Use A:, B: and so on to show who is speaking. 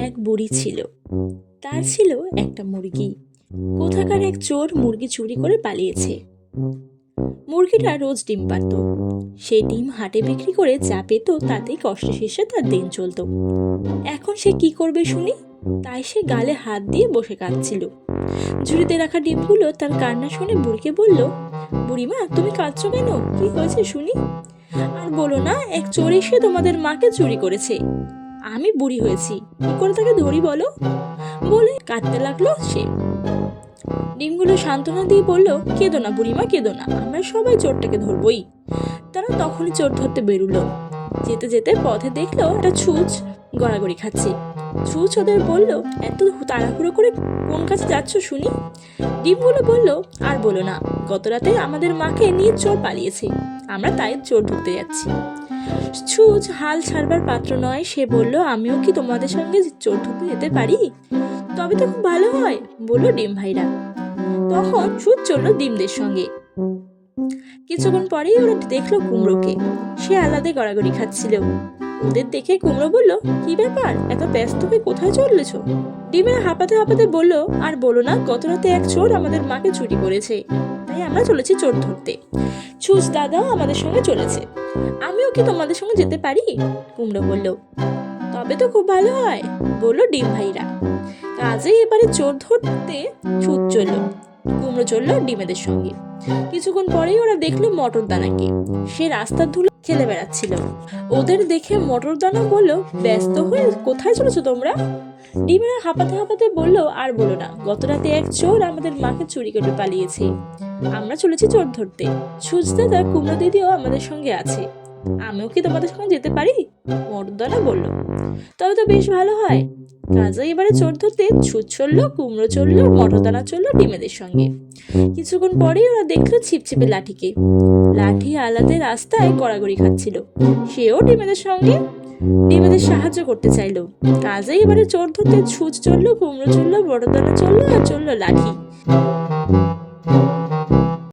A: এক বুড়ি ছিল, তার ছিল একটা মুরগি। কোথাকার এক চোর মুরগি চুরি করে পালিয়েছে। মুরগিটা রোজ ডিম পারত, সেই ডিম হাটে বিক্রি করে যা পেত তাতেই কষ্টে শেষে তার দিন চলতো। এখন সে কি করবে শুনি, তাই সে গালে হাত দিয়ে বসে কাঁদছিল। ঝুড়িতে রাখা ডিমগুলো তার কান্না শুনে বুড়িকে বলল, বুড়িমা তুমি কাঁদছো কেন, কি হয়েছে শুনি? আর বলো না, এক চোর এসে তোমাদের মাকে চুরি করেছে। আমি বুড়ি হয়েছি, কি করে তাকে ধরি বলো, বলে কাঁদতে লাগলো সে। ডিমগুলো সান্ত্বনা দিয়ে বলল, কেঁদো না বুড়িমা, কেঁদো না, আমরা সবাই চোরটাকে ধরবই। তারা তখনই চোর ধরতে বেরুলো। যেতে যেতে পথে দেখলো একটা ছুঁচ গড়াগড়ি খাচ্ছে। ছুঁচ ওদের বলল, এত তাড়াহুড়ো করে কোন কাছে যাচ্ছ শুনি? ডিমগুলো বলল, আর বলো না, গত রাতে আমাদের মাকে নিয়ে চোর পালিয়েছে, আমরা তাই চোর ধরতে যাচ্ছি। ছুঁচ হাল ছাড়বার পাত্র নয়, সে বলল, আমিও কি তোমাদের সঙ্গে চোর ধরতে যেতে পারি? তবে তো খুব ভালো হয়, বললো ডিম ভাইরা। তখন ছুঁচ চললো ডিমদের সঙ্গে। কিছুক্ষণ পরেই ওরা দেখলো কুমড়োকে, সে আলাদা গড়াগড়ি খাচ্ছিল। ওদের দেখে কুমড়ো বলল, কি ব্যাপার, এত ব্যস্ত হয়ে কোথায় চললেছ? ডিমেরা হাঁপাতে হাঁপাতে বলল, আর বলো না, গত রাতে এক চোর আমাদের মাকে চুরি করেছে, তাই আমরা চলেছি চোর ধরতে। ছুঁচ দাদাও আমাদের সঙ্গে চলেছে, আমিও কি তোমাদের সঙ্গে যেতে পারি? কুমড়ো বলল, তবে তো খুব ভালো হয়, বললো ডিম ভাইরা। কাজেই এবারে চোর ধরতে ছুঁচ চলল, কুমড়ো চললো ডিমেদের সঙ্গে। কিছুক্ষণ পরেই ওরা দেখলো মটর দানাকে, সে রাস্তার ধুলো খেলে বেড়াচ্ছিল। ওদের দেখে মটর দানা বলল, ব্যস্ত হয়ে কোথায় চলেছো তোমরা? ডিমেরা হাঁপাতে হাঁপাতে বলল, আর বলো না, গত রাতে এক চোর আমাদের মাকে চুরি করে পালিয়েছে, আমরা চলেছি চোর ধরতে। ছুঁচ দাদা কুমড়ো দিদিও আমাদের সঙ্গে আছে, আমিও কি তোমাদের সঙ্গে যেতে পারি? মটর দানা বলল, তবে তো বেশ ভালো হয়। কাজেই এবারে চোর ধরতে ছুঁচ চললো, কুমড়ো চললো, মটর দানা চললো ডিমেদের সঙ্গে। কিছুক্ষণ পরেই ওরা দেখলো ছিপছিপে লাঠিকে, লাঠি আলাদা রাস্তায় গড়াগড়ি খাচ্ছিল। সেও ডিমেদের সঙ্গে ডিমেদের সাহায্য করতে চাইলো। কাজেই এবারে চোর ধরতে ছুঁচ চললো, কুমড়ো চললো, মটর দানা চললো, আর চললো লাঠি।